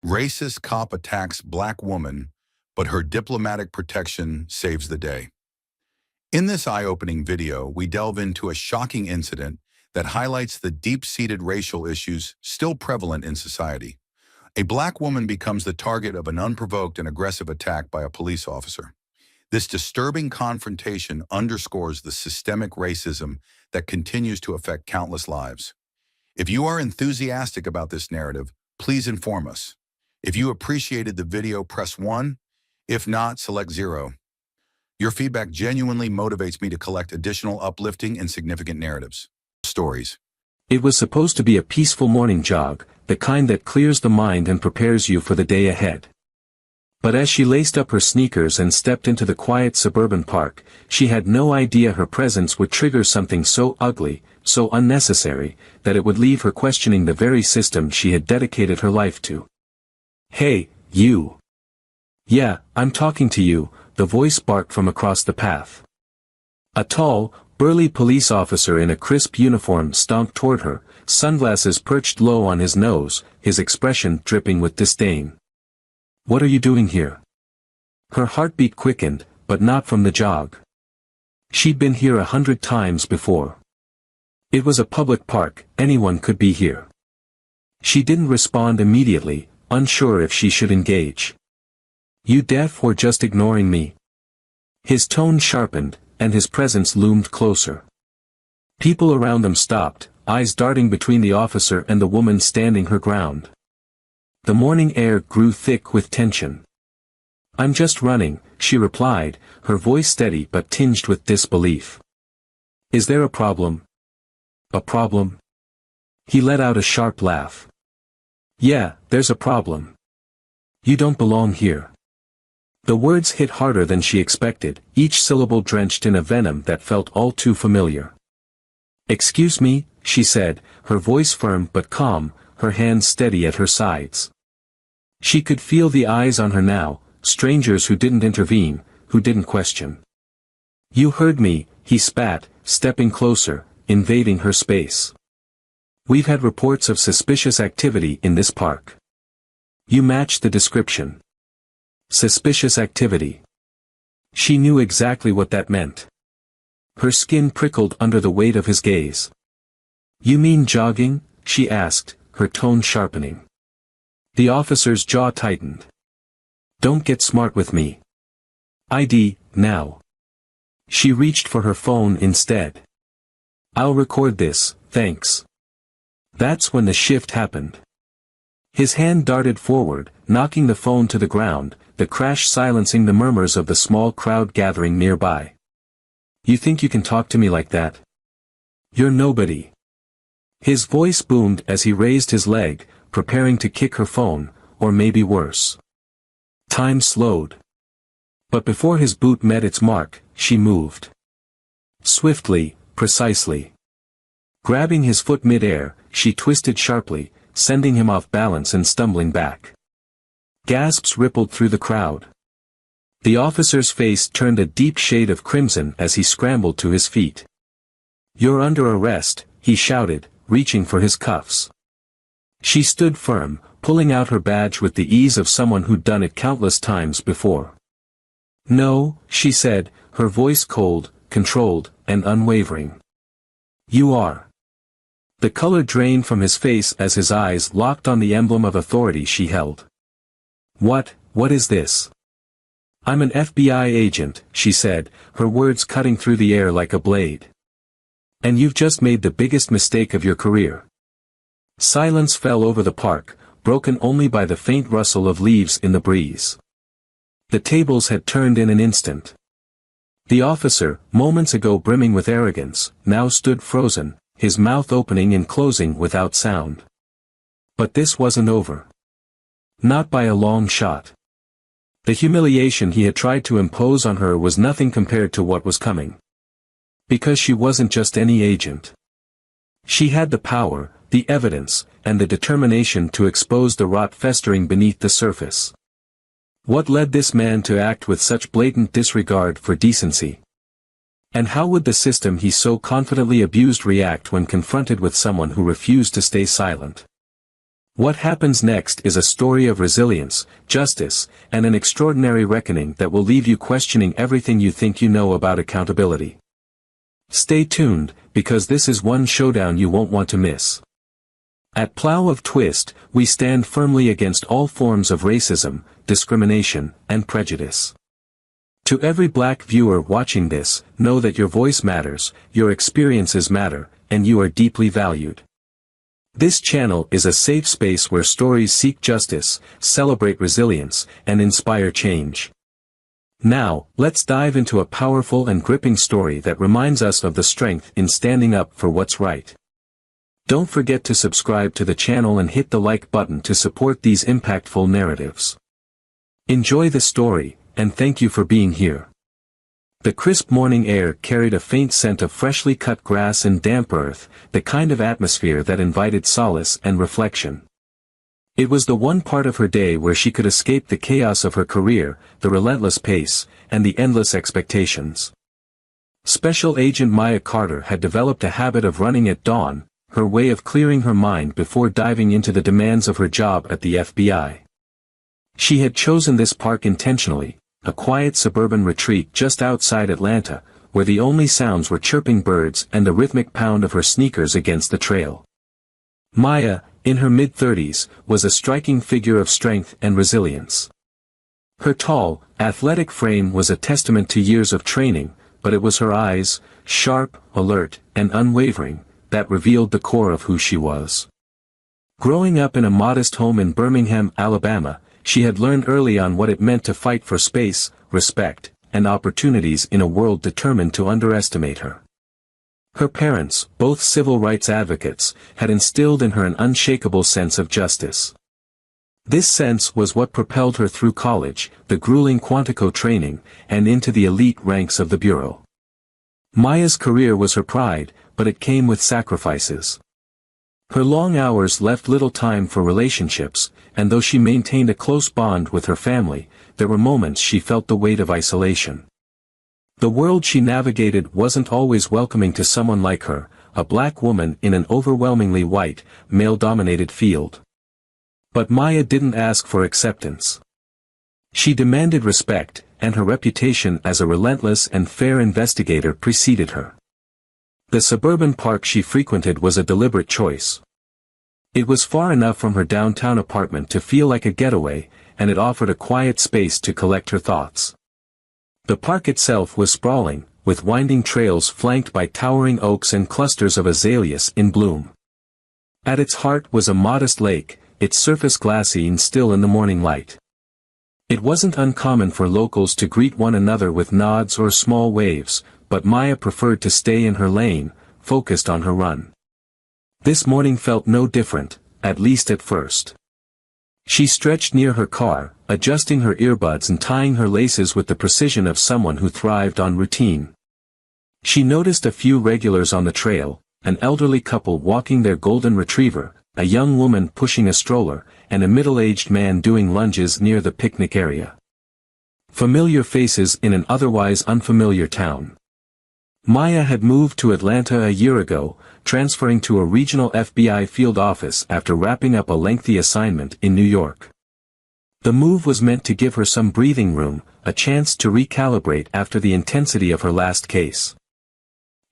Racist cop attacks black woman, but her diplomatic protection saves the day. In this eye-opening video, we delve into a shocking incident that highlights the deep-seated racial issues still prevalent in society. A black woman becomes the target of an unprovoked and aggressive attack by a police officer. This disturbing confrontation underscores the systemic racism that continues to affect countless lives. If you are enthusiastic about this narrative, please inform us. If you appreciated the video, press 1. If not, select 0. Your feedback genuinely motivates me to collect additional uplifting and significant narratives. Stories. It was supposed to be a peaceful morning jog, the kind that clears the mind and prepares you for the day ahead. But as she laced up her sneakers and stepped into the quiet suburban park, she had no idea her presence would trigger something so ugly, so unnecessary, that it would leave her questioning the very system she had dedicated her life to. "Hey, you!" "Yeah, I'm talking to you," the voice barked from across the path. A tall, burly police officer in a crisp uniform stomped toward her, sunglasses perched low on his nose, his expression dripping with disdain. "What are you doing here?" Her heartbeat quickened, but not from the jog. She'd been here 100 times before. It was a public park, anyone could be here. She didn't respond immediately, unsure if she should engage. "You deaf or just ignoring me?" His tone sharpened, and his presence loomed closer. People around them stopped, eyes darting between the officer and the woman standing her ground. The morning air grew thick with tension. "I'm just running," she replied, her voice steady but tinged with disbelief. "Is there a problem?" "A problem?" He let out a sharp laugh. "Yeah, there's a problem. You don't belong here." The words hit harder than she expected, each syllable drenched in a venom that felt all too familiar. "Excuse me," she said, her voice firm but calm, her hands steady at her sides. She could feel the eyes on her now, strangers who didn't intervene, who didn't question. "You heard me," he spat, stepping closer, invading her space. "We've had reports of suspicious activity in this park. You match the description." Suspicious activity. She knew exactly what that meant. Her skin prickled under the weight of his gaze. "You mean jogging?" she asked, her tone sharpening. The officer's jaw tightened. "Don't get smart with me. ID, now." She reached for her phone instead. "I'll record this, thanks." That's when the shift happened. His hand darted forward, knocking the phone to the ground, the crash silencing the murmurs of the small crowd gathering nearby. "You think you can talk to me like that? You're nobody." His voice boomed as he raised his leg, preparing to kick her phone, or maybe worse. Time slowed. But before his boot met its mark, she moved. Swiftly, precisely. Grabbing his foot mid-air, she twisted sharply, sending him off balance and stumbling back. Gasps rippled through the crowd. The officer's face turned a deep shade of crimson as he scrambled to his feet. "You're under arrest," he shouted, reaching for his cuffs. She stood firm, pulling out her badge with the ease of someone who'd done it countless times before. "No," she said, her voice cold, controlled, and unwavering. "You are." The color drained from his face as his eyes locked on the emblem of authority she held. What is this?" "I'm an FBI agent," she said, her words cutting through the air like a blade. "And you've just made the biggest mistake of your career." Silence fell over the park, broken only by the faint rustle of leaves in the breeze. The tables had turned in an instant. The officer, moments ago brimming with arrogance, now stood frozen, his mouth opening and closing without sound. But this wasn't over. Not by a long shot. The humiliation he had tried to impose on her was nothing compared to what was coming. Because she wasn't just any agent. She had the power, the evidence, and the determination to expose the rot festering beneath the surface. What led this man to act with such blatant disregard for decency? And how would the system he so confidently abused react when confronted with someone who refused to stay silent? What happens next is a story of resilience, justice, and an extraordinary reckoning that will leave you questioning everything you think you know about accountability. Stay tuned, because this is one showdown you won't want to miss. At Plough of Twist, we stand firmly against all forms of racism, discrimination, and prejudice. To every black viewer watching this, know that your voice matters, your experiences matter, and you are deeply valued. This channel is a safe space where stories seek justice, celebrate resilience, and inspire change. Now, let's dive into a powerful and gripping story that reminds us of the strength in standing up for what's right. Don't forget to subscribe to the channel and hit the like button to support these impactful narratives. Enjoy the story, and thank you for being here. The crisp morning air carried a faint scent of freshly cut grass and damp earth, the kind of atmosphere that invited solace and reflection. It was the one part of her day where she could escape the chaos of her career, the relentless pace, and the endless expectations. Special Agent Maya Carter had developed a habit of running at dawn, her way of clearing her mind before diving into the demands of her job at the FBI. She had chosen this park intentionally, a quiet suburban retreat just outside Atlanta, where the only sounds were chirping birds and the rhythmic pound of her sneakers against the trail. Maya, in her mid-30s, was a striking figure of strength and resilience. Her tall, athletic frame was a testament to years of training, but it was her eyes, sharp, alert, and unwavering, that revealed the core of who she was. Growing up in a modest home in Birmingham, Alabama, she had learned early on what it meant to fight for space, respect, and opportunities in a world determined to underestimate her. Her parents, both civil rights advocates, had instilled in her an unshakable sense of justice. This sense was what propelled her through college, the grueling Quantico training, and into the elite ranks of the Bureau. Maya's career was her pride, but it came with sacrifices. Her long hours left little time for relationships, and though she maintained a close bond with her family, there were moments she felt the weight of isolation. The world she navigated wasn't always welcoming to someone like her, a black woman in an overwhelmingly white, male-dominated field. But Maya didn't ask for acceptance. She demanded respect, and her reputation as a relentless and fair investigator preceded her. The suburban park she frequented was a deliberate choice. It was far enough from her downtown apartment to feel like a getaway, and it offered a quiet space to collect her thoughts. The park itself was sprawling, with winding trails flanked by towering oaks and clusters of azaleas in bloom. At its heart was a modest lake, its surface glassy and still in the morning light. It wasn't uncommon for locals to greet one another with nods or small waves, but Maya preferred to stay in her lane, focused on her run. This morning felt no different, at least at first. She stretched near her car, adjusting her earbuds and tying her laces with the precision of someone who thrived on routine. She noticed a few regulars on the trail, an elderly couple walking their golden retriever, a young woman pushing a stroller, and a middle-aged man doing lunges near the picnic area. Familiar faces in an otherwise unfamiliar town. Maya had moved to Atlanta a year ago, transferring to a regional FBI field office after wrapping up a lengthy assignment in New York. The move was meant to give her some breathing room, a chance to recalibrate after the intensity of her last case.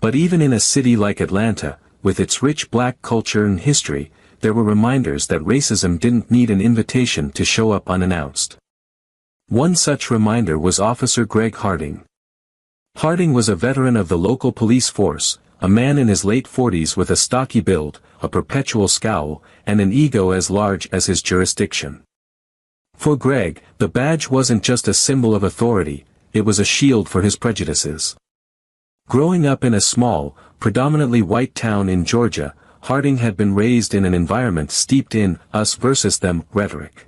But even in a city like Atlanta, with its rich black culture and history, there were reminders that racism didn't need an invitation to show up unannounced. One such reminder was Officer Greg Harding. Harding was a veteran of the local police force, a man in his late 40s with a stocky build, a perpetual scowl, and an ego as large as his jurisdiction. For Greg, the badge wasn't just a symbol of authority, it was a shield for his prejudices. Growing up in a small, predominantly white town in Georgia, Harding had been raised in an environment steeped in us versus them rhetoric.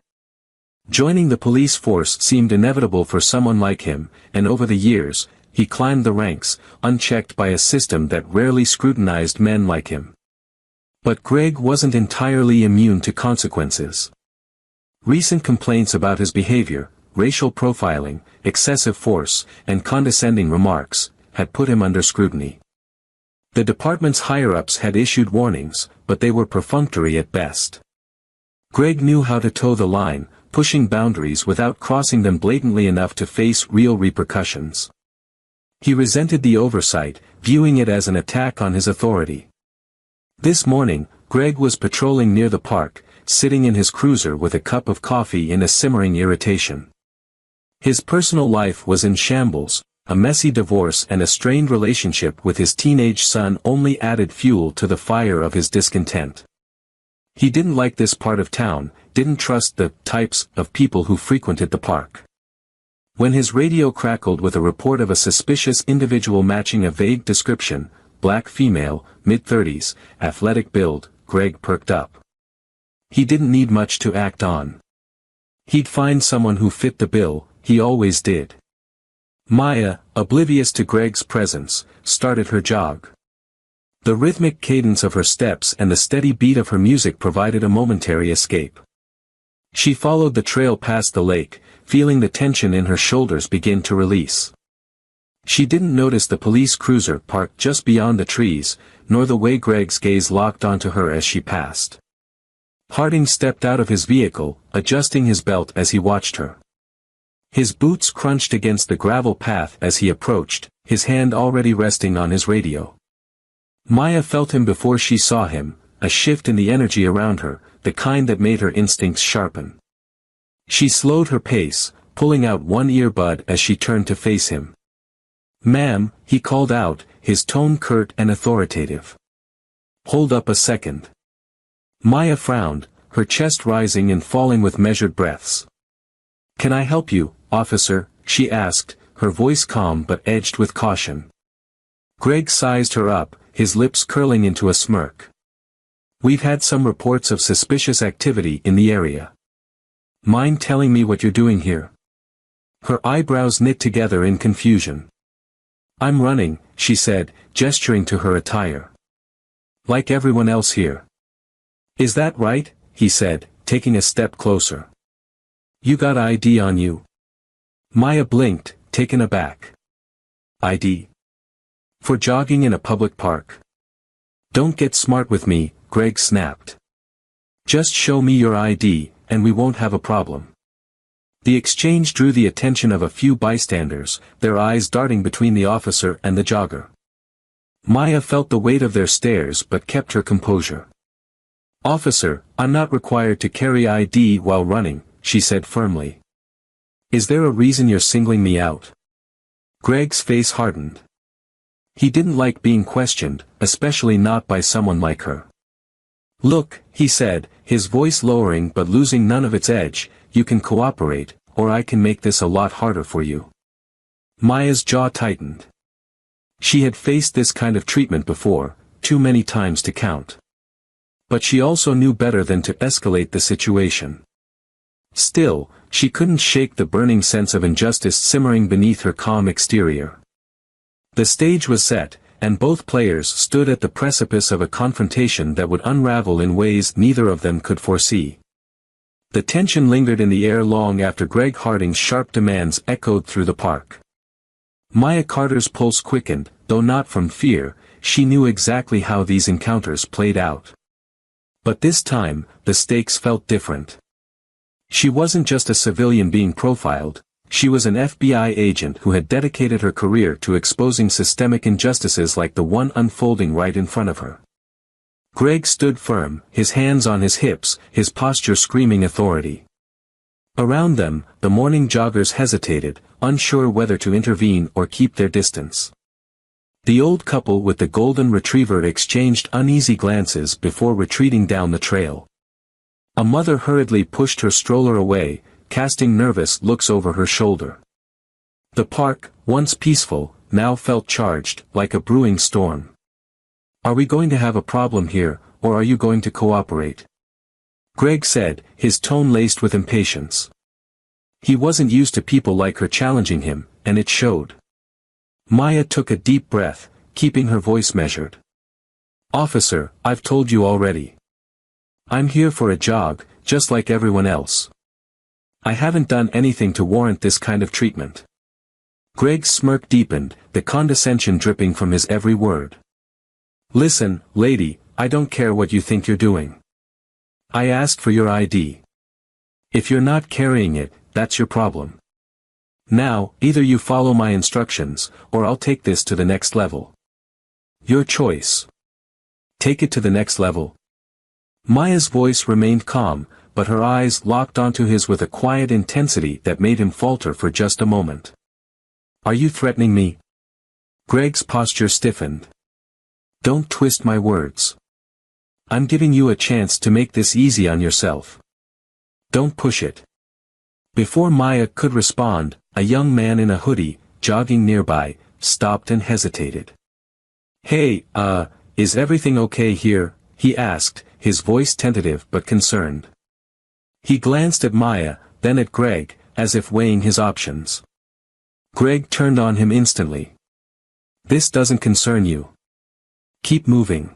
Joining the police force seemed inevitable for someone like him, and over the years, he climbed the ranks, unchecked by a system that rarely scrutinized men like him. But Greg wasn't entirely immune to consequences. Recent complaints about his behavior, racial profiling, excessive force, and condescending remarks, had put him under scrutiny. The department's higher-ups had issued warnings, but they were perfunctory at best. Greg knew how to toe the line, pushing boundaries without crossing them blatantly enough to face real repercussions. He resented the oversight, viewing it as an attack on his authority. This morning, Greg was patrolling near the park, sitting in his cruiser with a cup of coffee in a simmering irritation. His personal life was in shambles, a messy divorce and a strained relationship with his teenage son only added fuel to the fire of his discontent. He didn't like this part of town, didn't trust the types of people who frequented the park. When his radio crackled with a report of a suspicious individual matching a vague description, black female, mid-30s, athletic build, Greg perked up. He didn't need much to act on. He'd find someone who fit the bill, he always did. Maya, oblivious to Greg's presence, started her jog. The rhythmic cadence of her steps and the steady beat of her music provided a momentary escape. She followed the trail past the lake, feeling the tension in her shoulders begin to release. She didn't notice the police cruiser parked just beyond the trees, nor the way Greg's gaze locked onto her as she passed. Harding stepped out of his vehicle, adjusting his belt as he watched her. His boots crunched against the gravel path as he approached, his hand already resting on his radio. Maya felt him before she saw him, a shift in the energy around her, the kind that made her instincts sharpen. She slowed her pace, pulling out one earbud as she turned to face him. "Ma'am," he called out, his tone curt and authoritative. "Hold up a second." Maya frowned, her chest rising and falling with measured breaths. "Can I help you, officer?" she asked, her voice calm but edged with caution. Greg sized her up, his lips curling into a smirk. "We've had some reports of suspicious activity in the area. Mind telling me what you're doing here?" Her eyebrows knit together in confusion. "I'm running," she said, gesturing to her attire. "Like everyone else here." "Is that right?" he said, taking a step closer. "You got ID on you?" Maya blinked, taken aback. "ID? For jogging in a public park?" "Don't get smart with me," Greg snapped. "Just show me your ID, and we won't have a problem." The exchange drew the attention of a few bystanders, their eyes darting between the officer and the jogger. Maya felt the weight of their stares but kept her composure. "Officer, I'm not required to carry ID while running," she said firmly. "Is there a reason you're singling me out?" Greg's face hardened. He didn't like being questioned, especially not by someone like her. "Look," he said, his voice lowering but losing none of its edge, "you can cooperate, or I can make this a lot harder for you." Maya's jaw tightened. She had faced this kind of treatment before, too many times to count. But she also knew better than to escalate the situation. Still, she couldn't shake the burning sense of injustice simmering beneath her calm exterior. The stage was set, and both players stood at the precipice of a confrontation that would unravel in ways neither of them could foresee. The tension lingered in the air long after Greg Harding's sharp demands echoed through the park. Maya Carter's pulse quickened, though not from fear, she knew exactly how these encounters played out. But this time, the stakes felt different. She wasn't just a civilian being profiled, she was an FBI agent who had dedicated her career to exposing systemic injustices like the one unfolding right in front of her. Greg stood firm, his hands on his hips, his posture screaming authority. Around them, the morning joggers hesitated, unsure whether to intervene or keep their distance. The old couple with the golden retriever exchanged uneasy glances before retreating down the trail. A mother hurriedly pushed her stroller away, casting nervous looks over her shoulder. The park, once peaceful, now felt charged, like a brewing storm. "Are we going to have a problem here, or are you going to cooperate?" Greg said, his tone laced with impatience. He wasn't used to people like her challenging him, and it showed. Maya took a deep breath, keeping her voice measured. "Officer, I've told you already. I'm here for a jog, just like everyone else. I haven't done anything to warrant this kind of treatment." Greg's smirk deepened, the condescension dripping from his every word. "Listen, lady, I don't care what you think you're doing. I asked for your ID. If you're not carrying it, that's your problem. Now, either you follow my instructions, or I'll take this to the next level. Your choice. Take it to the next level. Maya's voice remained calm, but her eyes locked onto his with a quiet intensity that made him falter for just a moment. Are you threatening me? Greg's posture stiffened. Don't twist my words. I'm giving you a chance to make this easy on yourself. Don't push it. Before Maya could respond, a young man in a hoodie, jogging nearby, stopped and hesitated. Hey, is everything okay here? He asked, his voice tentative but concerned. He glanced at Maya, then at Greg, as if weighing his options. Greg turned on him instantly. This doesn't concern you. Keep moving.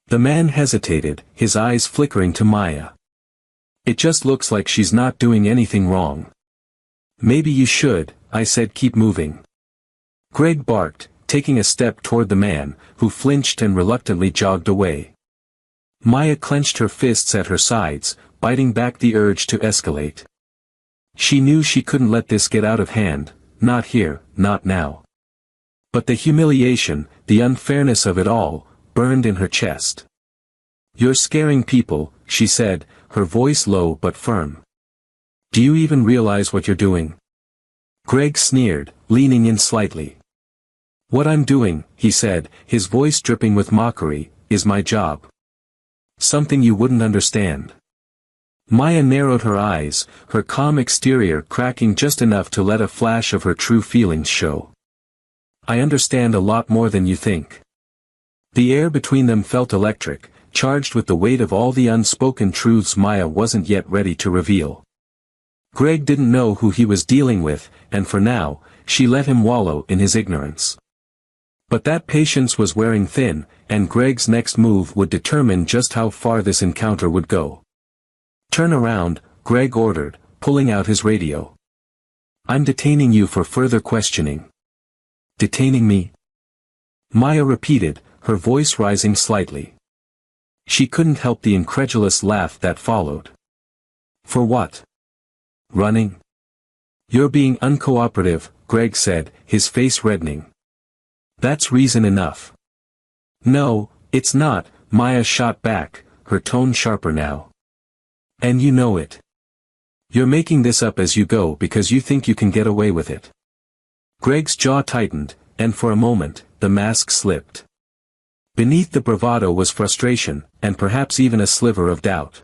The man hesitated, his eyes flickering to Maya. It just looks like she's not doing anything wrong. Maybe you should, I said, keep moving. Greg barked, taking a step toward the man, who flinched and reluctantly jogged away. Maya clenched her fists at her sides, biting back the urge to escalate. She knew she couldn't let this get out of hand, not here, not now. But the humiliation, the unfairness of it all, burned in her chest. You're scaring people, she said, her voice low but firm. Do you even realize what you're doing? Greg sneered, leaning in slightly. What I'm doing, he said, his voice dripping with mockery, is my job. Something you wouldn't understand. Maya narrowed her eyes, her calm exterior cracking just enough to let a flash of her true feelings show. I understand a lot more than you think. The air between them felt electric, charged with the weight of all the unspoken truths Maya wasn't yet ready to reveal. Greg didn't know who he was dealing with, and for now, she let him wallow in his ignorance. But that patience was wearing thin, and Greg's next move would determine just how far this encounter would go. Turn around, Greg ordered, pulling out his radio. I'm detaining you for further questioning. Detaining me? Maya repeated, her voice rising slightly. She couldn't help the incredulous laugh that followed. For what? Running? You're being uncooperative, Greg said, his face reddening. That's reason enough. No, it's not, Maya shot back, her tone sharper now. And you know it. You're making this up as you go because you think you can get away with it. Greg's jaw tightened, and for a moment, the mask slipped. Beneath the bravado was frustration, and perhaps even a sliver of doubt.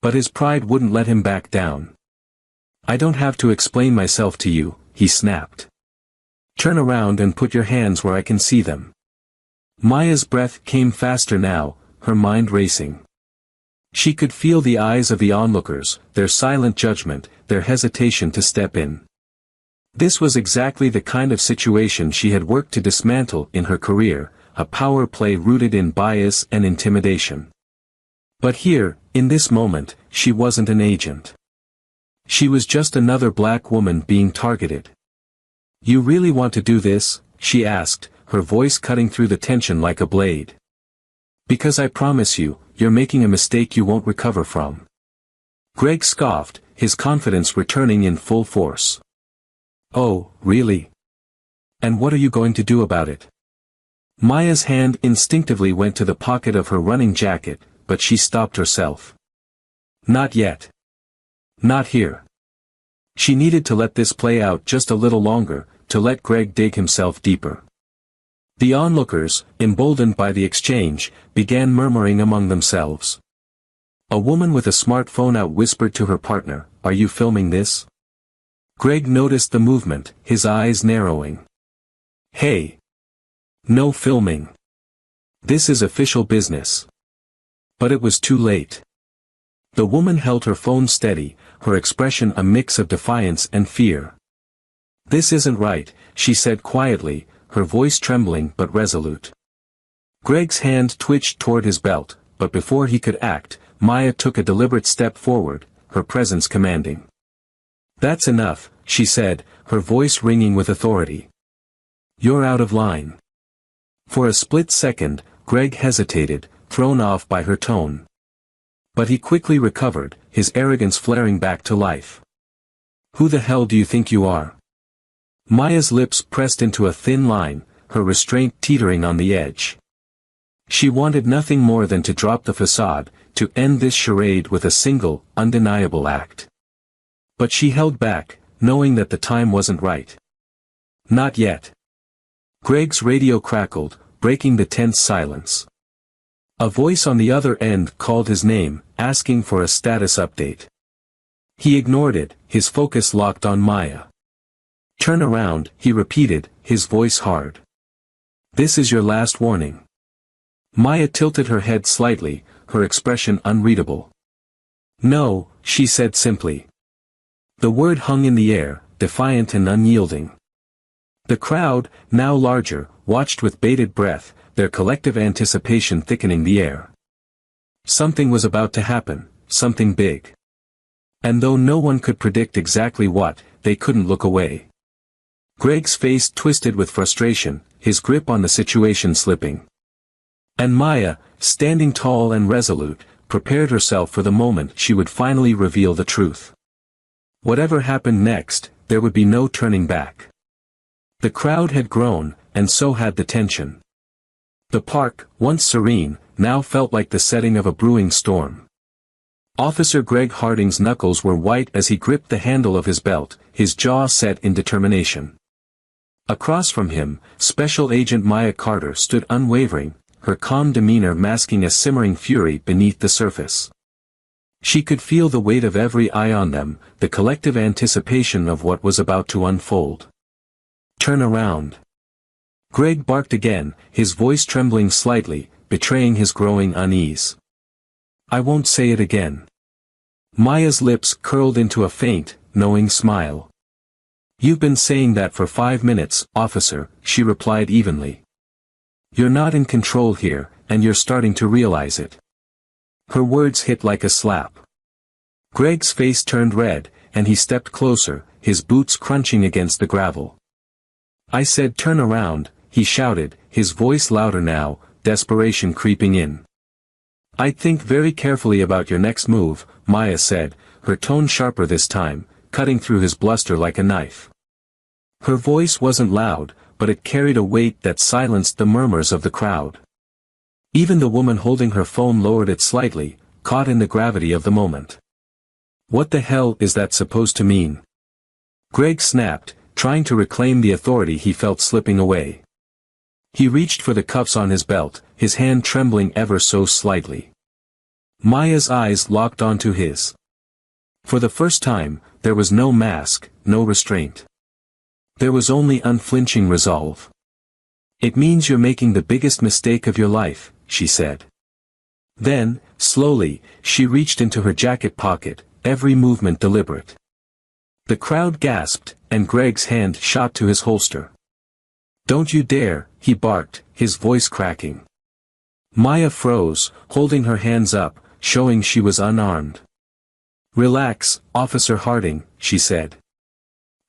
But his pride wouldn't let him back down. I don't have to explain myself to you, he snapped. Turn around and put your hands where I can see them. Maya's breath came faster now, her mind racing. She could feel the eyes of the onlookers, their silent judgment, their hesitation to step in. This was exactly the kind of situation she had worked to dismantle in her career, a power play rooted in bias and intimidation. But here, in this moment, she wasn't an agent. She was just another black woman being targeted. You really want to do this? She asked, her voice cutting through the tension like a blade. Because I promise you, you're making a mistake you won't recover from. Greg scoffed, his confidence returning in full force. Oh, really? And what are you going to do about it? Maya's hand instinctively went to the pocket of her running jacket, but she stopped herself. Not yet. Not here. She needed to let this play out just a little longer, to let Greg dig himself deeper. The onlookers, emboldened by the exchange, began murmuring among themselves. A woman with a smartphone out whispered to her partner, "Are you filming this?" Greg noticed the movement, his eyes narrowing. Hey! No filming. This is official business. But it was too late. The woman held her phone steady, her expression a mix of defiance and fear. This isn't right, she said quietly, her voice trembling but resolute. Greg's hand twitched toward his belt, but before he could act, Maya took a deliberate step forward, her presence commanding. That's enough, she said, her voice ringing with authority. You're out of line. For a split second, Greg hesitated, thrown off by her tone. But he quickly recovered, his arrogance flaring back to life. "Who the hell do you think you are?" Maya's lips pressed into a thin line, her restraint teetering on the edge. She wanted nothing more than to drop the facade, to end this charade with a single, undeniable act. But she held back, knowing that the time wasn't right. Not yet. Greg's radio crackled, breaking the tense silence. A voice on the other end called his name, asking for a status update. He ignored it, his focus locked on Maya. "Turn around," he repeated, his voice hard. "This is your last warning." Maya tilted her head slightly, her expression unreadable. "No," she said simply. The word hung in the air, defiant and unyielding. The crowd, now larger, watched with bated breath, their collective anticipation thickening the air. Something was about to happen, something big. And though no one could predict exactly what, they couldn't look away. Greg's face twisted with frustration, his grip on the situation slipping. And Maya, standing tall and resolute, prepared herself for the moment she would finally reveal the truth. Whatever happened next, there would be no turning back. The crowd had grown, and so had the tension. The park, once serene, now felt like the setting of a brewing storm. Officer Greg Harding's knuckles were white as he gripped the handle of his belt, his jaw set in determination. Across from him, Special Agent Maya Carter stood unwavering, her calm demeanor masking a simmering fury beneath the surface. She could feel the weight of every eye on them, the collective anticipation of what was about to unfold. "Turn around." Greg barked again, his voice trembling slightly, betraying his growing unease. "I won't say it again." Maya's lips curled into a faint, knowing smile. "You've been saying that for 5 minutes, officer," she replied evenly. "You're not in control here, and you're starting to realize it." Her words hit like a slap. Greg's face turned red, and he stepped closer, his boots crunching against the gravel. "I said turn around," he shouted, his voice louder now, desperation creeping in. "I'd think very carefully about your next move," Maya said, her tone sharper this time, cutting through his bluster like a knife. Her voice wasn't loud, but it carried a weight that silenced the murmurs of the crowd. Even the woman holding her phone lowered it slightly, caught in the gravity of the moment. "What the hell is that supposed to mean?" Greg snapped, trying to reclaim the authority he felt slipping away. He reached for the cuffs on his belt, his hand trembling ever so slightly. Maya's eyes locked onto his. For the first time, there was no mask, no restraint. There was only unflinching resolve. "It means you're making the biggest mistake of your life," she said. Then, slowly, she reached into her jacket pocket, every movement deliberate. The crowd gasped, and Greg's hand shot to his holster. "Don't you dare," he barked, his voice cracking. Maya froze, holding her hands up, showing she was unarmed. "Relax, Officer Harding," she said.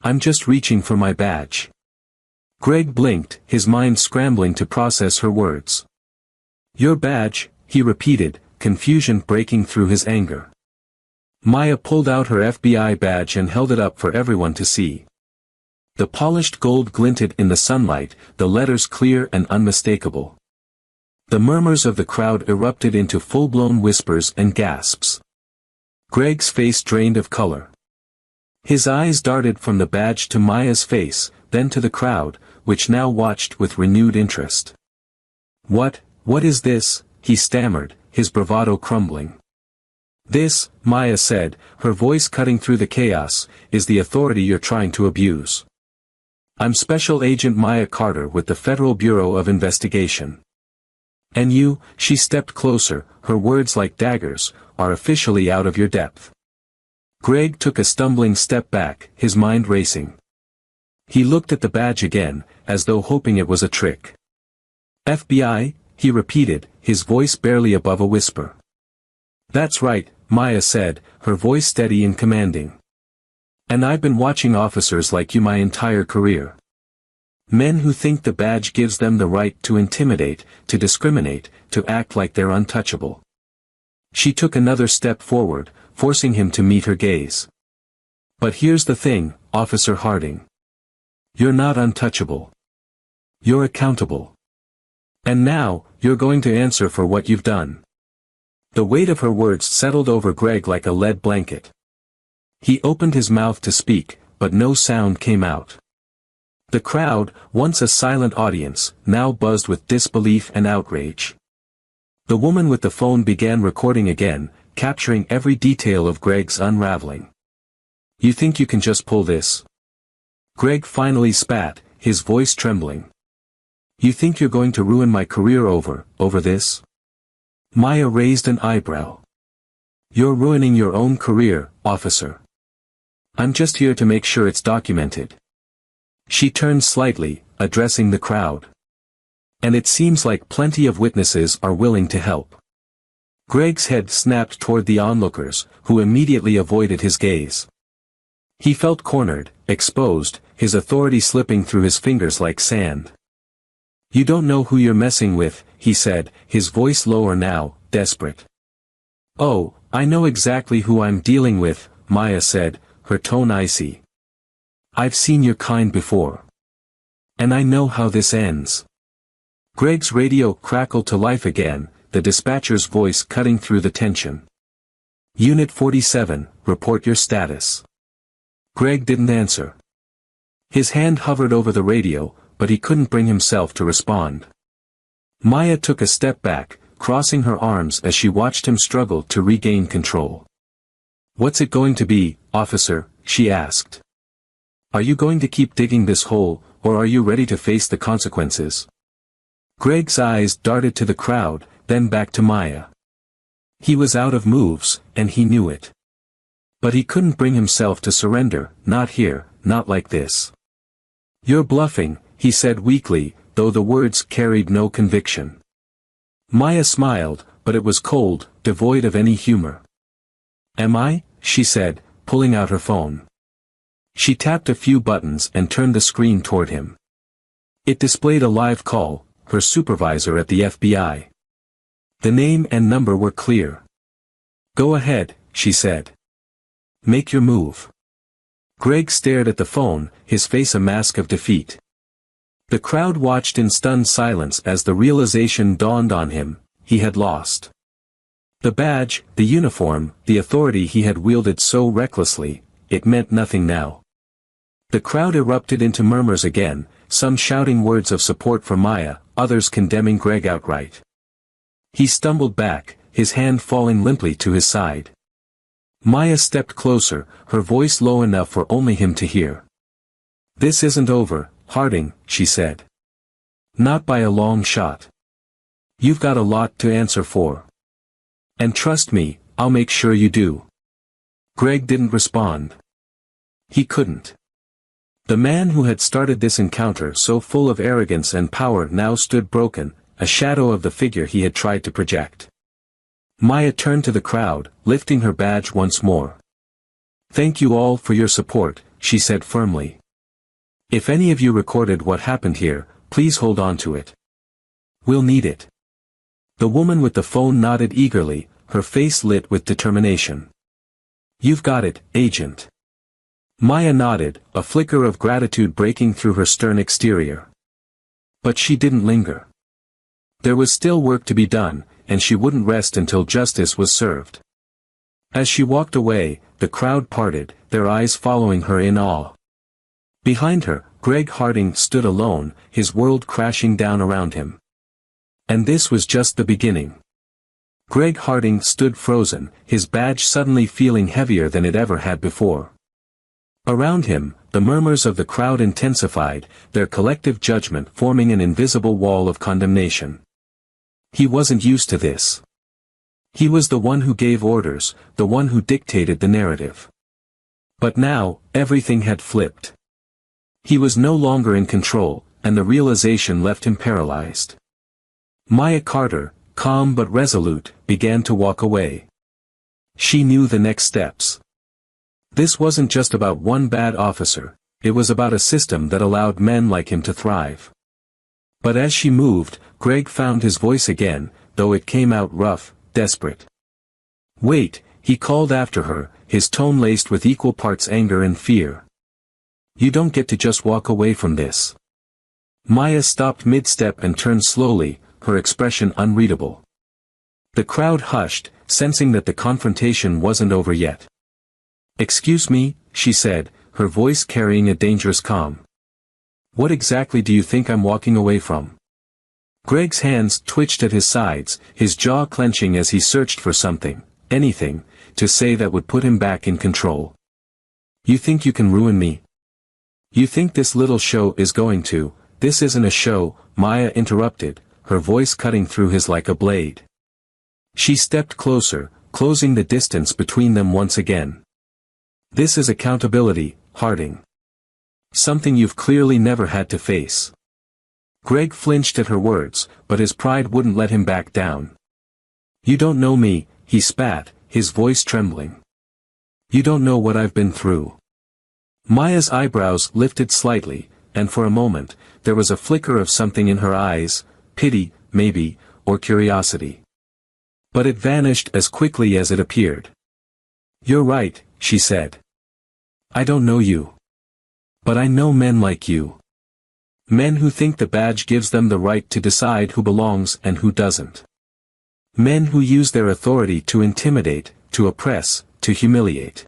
"I'm just reaching for my badge." Greg blinked, his mind scrambling to process her words. "Your badge," he repeated, confusion breaking through his anger. Maya pulled out her FBI badge and held it up for everyone to see. The polished gold glinted in the sunlight, the letters clear and unmistakable. The murmurs of the crowd erupted into full-blown whispers and gasps. Greg's face drained of color. His eyes darted from the badge to Maya's face, then to the crowd, which now watched with renewed interest. What is this?" he stammered, his bravado crumbling. "This," Maya said, her voice cutting through the chaos, "is the authority you're trying to abuse. I'm Special Agent Maya Carter with the Federal Bureau of Investigation. And you," she stepped closer, her words like daggers, "are officially out of your depth." Greg took a stumbling step back, his mind racing. He looked at the badge again, as though hoping it was a trick. "FBI?" he repeated, his voice barely above a whisper. "That's right," Maya said, her voice steady and commanding. "And I've been watching officers like you my entire career. Men who think the badge gives them the right to intimidate, to discriminate, to act like they're untouchable. She took another step forward, forcing him to meet her gaze. But here's the thing, Officer Harding. You're not untouchable. You're accountable. And now, you're going to answer for what you've done. The weight of her words settled over Greg like a lead blanket. He opened his mouth to speak, but no sound came out. The crowd, once a silent audience, now buzzed with disbelief and outrage. The woman with the phone began recording again, capturing every detail of Greg's unraveling. You think you can just pull this? Greg finally spat, his voice trembling. You think you're going to ruin my career over this? Maya raised an eyebrow. You're ruining your own career, officer. I'm just here to make sure it's documented. She turned slightly, addressing the crowd. And it seems like plenty of witnesses are willing to help. Greg's head snapped toward the onlookers, who immediately avoided his gaze. He felt cornered, exposed, his authority slipping through his fingers like sand. You don't know who you're messing with, he said, his voice lower now, desperate. Oh, I know exactly who I'm dealing with, Maya said, her tone icy. I've seen your kind before. And I know how this ends. Greg's radio crackled to life again, the dispatcher's voice cutting through the tension. Unit 47, report your status. Greg didn't answer. His hand hovered over the radio, but he couldn't bring himself to respond. Maya took a step back, crossing her arms as she watched him struggle to regain control. What's it going to be, officer? She asked. Are you going to keep digging this hole, or are you ready to face the consequences? Greg's eyes darted to the crowd, then back to Maya. He was out of moves, and he knew it. But he couldn't bring himself to surrender, not here, not like this. You're bluffing, he said weakly, though the words carried no conviction. Maya smiled, but it was cold, devoid of any humor. Am I? She said, pulling out her phone. She tapped a few buttons and turned the screen toward him. It displayed a live call, her supervisor at the FBI. The name and number were clear. Go ahead, she said. Make your move. Greg stared at the phone, his face a mask of defeat. The crowd watched in stunned silence as the realization dawned on him, he had lost. The badge, the uniform, the authority he had wielded so recklessly, it meant nothing now. The crowd erupted into murmurs again, some shouting words of support for Maya, others condemning Greg outright. He stumbled back, his hand falling limply to his side. Maya stepped closer, her voice low enough for only him to hear. This isn't over, Harding, she said. Not by a long shot. You've got a lot to answer for. And trust me, I'll make sure you do. Greg didn't respond. He couldn't. The man who had started this encounter so full of arrogance and power now stood broken, a shadow of the figure he had tried to project. Maya turned to the crowd, lifting her badge once more. Thank you all for your support, she said firmly. If any of you recorded what happened here, please hold on to it. We'll need it. The woman with the phone nodded eagerly, her face lit with determination. You've got it, Agent. Maya nodded, a flicker of gratitude breaking through her stern exterior. But she didn't linger. There was still work to be done, and she wouldn't rest until justice was served. As she walked away, the crowd parted, their eyes following her in awe. Behind her, Greg Harding stood alone, his world crashing down around him. And this was just the beginning. Greg Harding stood frozen, his badge suddenly feeling heavier than it ever had before. Around him, the murmurs of the crowd intensified, their collective judgment forming an invisible wall of condemnation. He wasn't used to this. He was the one who gave orders, the one who dictated the narrative. But now, everything had flipped. He was no longer in control, and the realization left him paralyzed. Maya Carter, calm but resolute, began to walk away. She knew the next steps. This wasn't just about one bad officer, it was about a system that allowed men like him to thrive. But as she moved, Greg found his voice again, though it came out rough, desperate. Wait, he called after her, his tone laced with equal parts anger and fear. You don't get to just walk away from this. Maya stopped mid-step and turned slowly, her expression unreadable. The crowd hushed, sensing that the confrontation wasn't over yet. Excuse me, she said, her voice carrying a dangerous calm. What exactly do you think I'm walking away from? Greg's hands twitched at his sides, his jaw clenching as he searched for something, anything, to say that would put him back in control. You think you can ruin me? You think this little show is going to? This isn't a show, Maya interrupted, her voice cutting through his like a blade. She stepped closer, closing the distance between them once again. This is accountability, Harding. Something you've clearly never had to face. Greg flinched at her words, but his pride wouldn't let him back down. You don't know me, he spat, his voice trembling. You don't know what I've been through. Maya's eyebrows lifted slightly, and for a moment, there was a flicker of something in her eyes, pity, maybe, or curiosity. But it vanished as quickly as it appeared. You're right, she said. I don't know you. But I know men like you. Men who think the badge gives them the right to decide who belongs and who doesn't. Men who use their authority to intimidate, to oppress, to humiliate.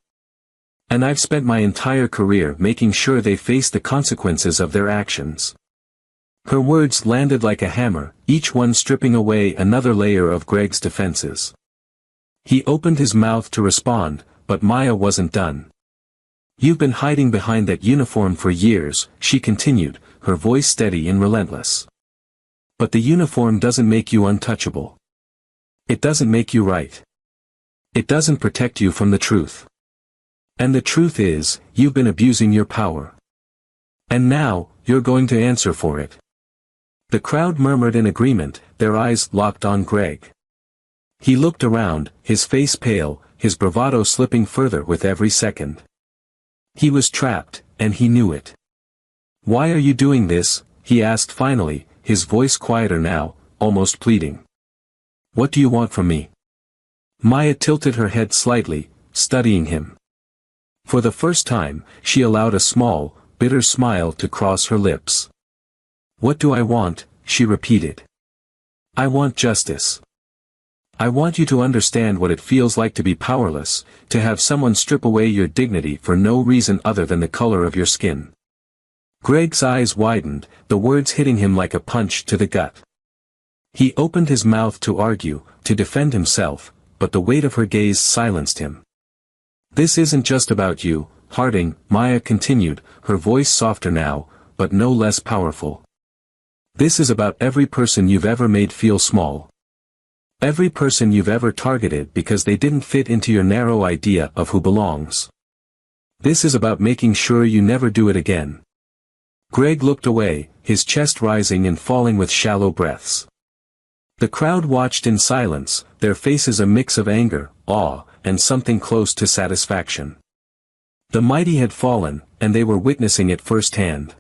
And I've spent my entire career making sure they face the consequences of their actions. Her words landed like a hammer, each one stripping away another layer of Greg's defenses. He opened his mouth to respond, but Maya wasn't done. You've been hiding behind that uniform for years, she continued, her voice steady and relentless. But the uniform doesn't make you untouchable. It doesn't make you right. It doesn't protect you from the truth. And the truth is, you've been abusing your power. And now, you're going to answer for it. The crowd murmured in agreement, their eyes locked on Greg. He looked around, his face pale, his bravado slipping further with every second. He was trapped, and he knew it. Why are you doing this? He asked finally, his voice quieter now, almost pleading. What do you want from me? Maya tilted her head slightly, studying him. For the first time, she allowed a small, bitter smile to cross her lips. What do I want? She repeated. I want justice. I want you to understand what it feels like to be powerless, to have someone strip away your dignity for no reason other than the color of your skin. Greg's eyes widened, the words hitting him like a punch to the gut. He opened his mouth to argue, to defend himself, but the weight of her gaze silenced him. This isn't just about you, Harding, Maya continued, her voice softer now, but no less powerful. This is about every person you've ever made feel small. Every person you've ever targeted because they didn't fit into your narrow idea of who belongs. This is about making sure you never do it again. Greg looked away, his chest rising and falling with shallow breaths. The crowd watched in silence, their faces a mix of anger, awe, and something close to satisfaction. The mighty had fallen, and they were witnessing it firsthand.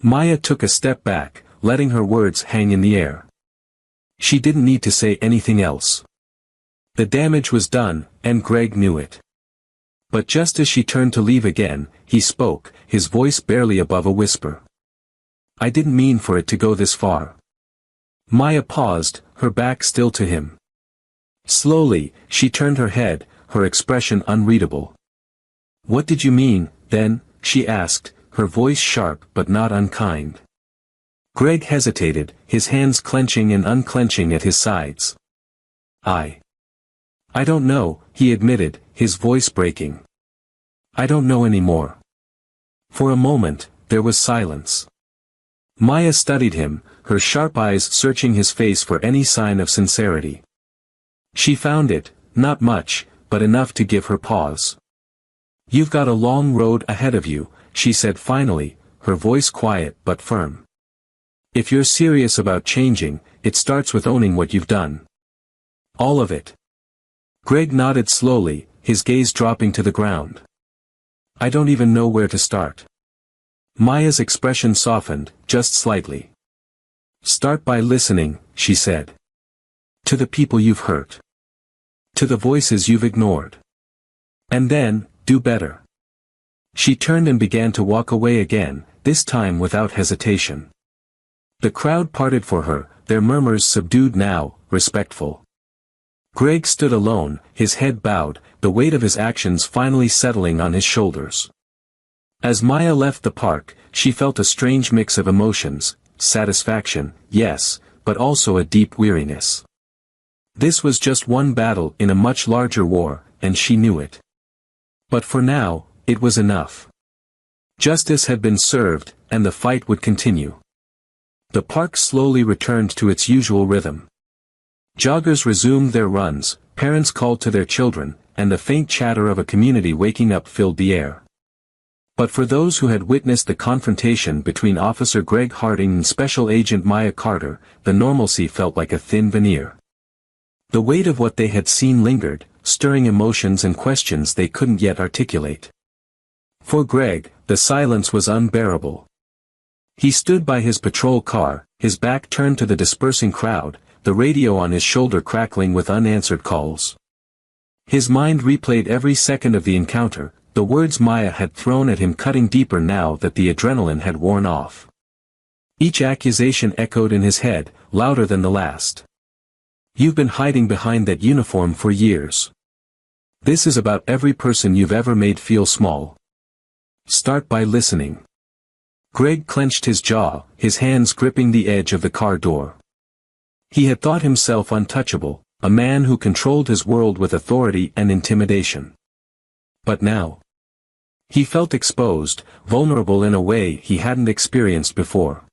Maya took a step back, letting her words hang in the air. She didn't need to say anything else. The damage was done, and Greg knew it. But just as she turned to leave again, he spoke, his voice barely above a whisper. I didn't mean for it to go this far. Maya paused, her back still to him. Slowly, she turned her head, her expression unreadable. What did you mean, then? She asked, her voice sharp but not unkind. Greg hesitated, his hands clenching and unclenching at his sides. I don't know, he admitted, his voice breaking. I don't know anymore. For a moment, there was silence. Maya studied him, her sharp eyes searching his face for any sign of sincerity. She found it, not much, but enough to give her pause. You've got a long road ahead of you, she said finally, her voice quiet but firm. If you're serious about changing, it starts with owning what you've done. All of it. Greg nodded slowly, his gaze dropping to the ground. I don't even know where to start. Maya's expression softened, just slightly. Start by listening, she said. To the people you've hurt. To the voices you've ignored. And then, do better. She turned and began to walk away again, this time without hesitation. The crowd parted for her, their murmurs subdued now, respectful. Greg stood alone, his head bowed, the weight of his actions finally settling on his shoulders. As Maya left the park, she felt a strange mix of emotions, satisfaction, yes, but also a deep weariness. This was just one battle in a much larger war, and she knew it. But for now, it was enough. Justice had been served, and the fight would continue. The park slowly returned to its usual rhythm. Joggers resumed their runs, parents called to their children, and the faint chatter of a community waking up filled the air. But for those who had witnessed the confrontation between Officer Greg Harding and Special Agent Maya Carter, the normalcy felt like a thin veneer. The weight of what they had seen lingered, stirring emotions and questions they couldn't yet articulate. For Greg, the silence was unbearable. He stood by his patrol car, his back turned to the dispersing crowd, the radio on his shoulder crackling with unanswered calls. His mind replayed every second of the encounter, the words Maya had thrown at him cutting deeper now that the adrenaline had worn off. Each accusation echoed in his head, louder than the last. You've been hiding behind that uniform for years. This is about every person you've ever made feel small. Start by listening. Greg clenched his jaw, his hands gripping the edge of the car door. He had thought himself untouchable, a man who controlled his world with authority and intimidation. But now, he felt exposed, vulnerable in a way he hadn't experienced before.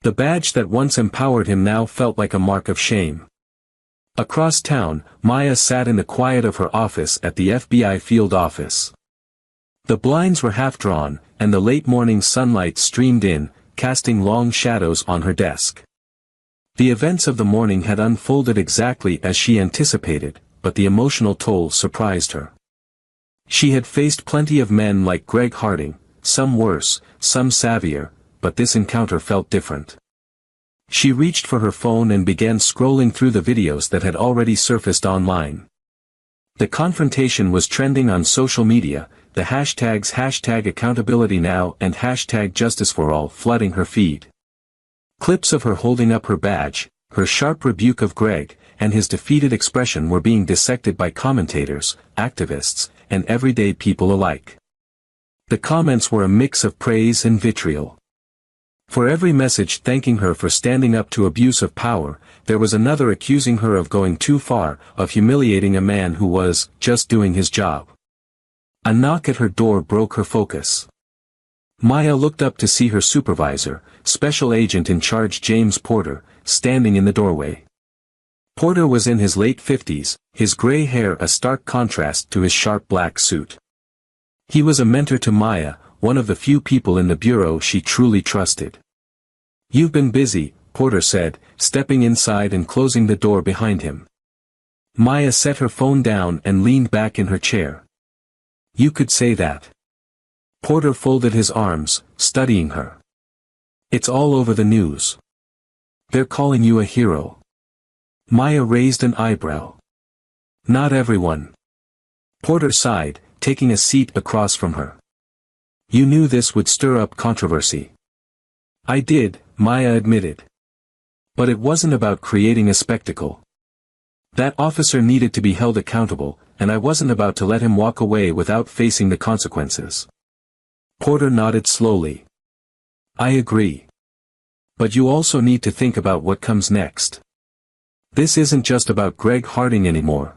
The badge that once empowered him now felt like a mark of shame. Across town, Maya sat in the quiet of her office at the FBI field office. The blinds were half drawn, and the late morning sunlight streamed in, casting long shadows on her desk. The events of the morning had unfolded exactly as she anticipated, but the emotional toll surprised her. She had faced plenty of men like Greg Harding, some worse, some savvier, but this encounter felt different. She reached for her phone and began scrolling through the videos that had already surfaced online. The confrontation was trending on social media, the hashtags #AccountabilityNow and #JusticeForAll flooding her feed. Clips of her holding up her badge, her sharp rebuke of Greg, and his defeated expression were being dissected by commentators, activists, and everyday people alike. The comments were a mix of praise and vitriol. For every message thanking her for standing up to abuse of power, there was another accusing her of going too far, of humiliating a man who was just doing his job. A knock at her door broke her focus. Maya looked up to see her supervisor, Special Agent in Charge James Porter, standing in the doorway. Porter was in his late 50s, his gray hair a stark contrast to his sharp black suit. He was a mentor to Maya, one of the few people in the bureau she truly trusted. "You've been busy," Porter said, stepping inside and closing the door behind him. Maya set her phone down and leaned back in her chair. "You could say that." Porter folded his arms, studying her. "It's all over the news. They're calling you a hero." Maya raised an eyebrow. "Not everyone." Porter sighed, taking a seat across from her. "You knew this would stir up controversy." "I did," Maya admitted. "But it wasn't about creating a spectacle. That officer needed to be held accountable, and I wasn't about to let him walk away without facing the consequences." Porter nodded slowly. "I agree. But you also need to think about what comes next. This isn't just about Greg Harding anymore.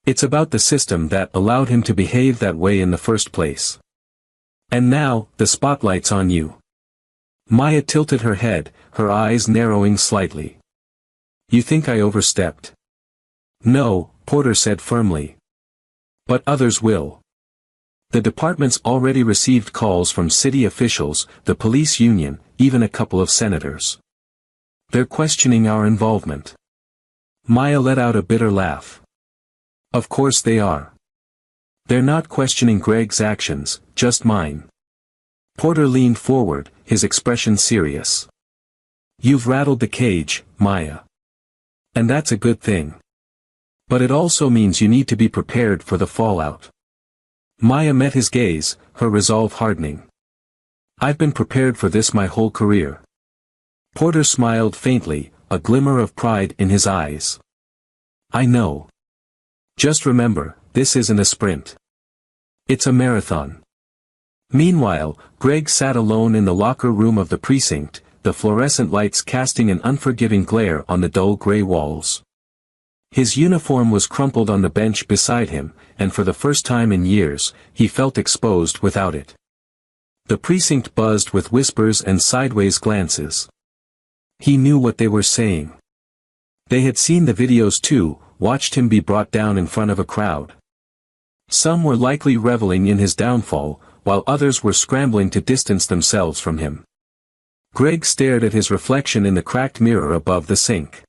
It's about the system that allowed him to behave that way in the first place. And now, the spotlight's on you." Maya tilted her head, her eyes narrowing slightly. "You think I overstepped?" "No," Porter said firmly. "But others will. The department's already received calls from city officials, the police union, even a couple of senators. They're questioning our involvement." Maya let out a bitter laugh. "Of course they are. They're not questioning Greg's actions, just mine." Porter leaned forward, his expression serious. "You've rattled the cage, Maya. And that's a good thing. But it also means you need to be prepared for the fallout. Maya met his gaze, her resolve hardening. I've been prepared for this my whole career. Porter smiled faintly, a glimmer of pride in his eyes. I know. Just remember, this isn't a sprint. It's a marathon. Meanwhile, Greg sat alone in the locker room of the precinct, the fluorescent lights casting an unforgiving glare on the dull gray walls. His uniform was crumpled on the bench beside him, and for the first time in years, he felt exposed without it. The precinct buzzed with whispers and sideways glances. He knew what they were saying. They had seen the videos too, watched him be brought down in front of a crowd. Some were likely reveling in his downfall, while others were scrambling to distance themselves from him. Greg stared at his reflection in the cracked mirror above the sink.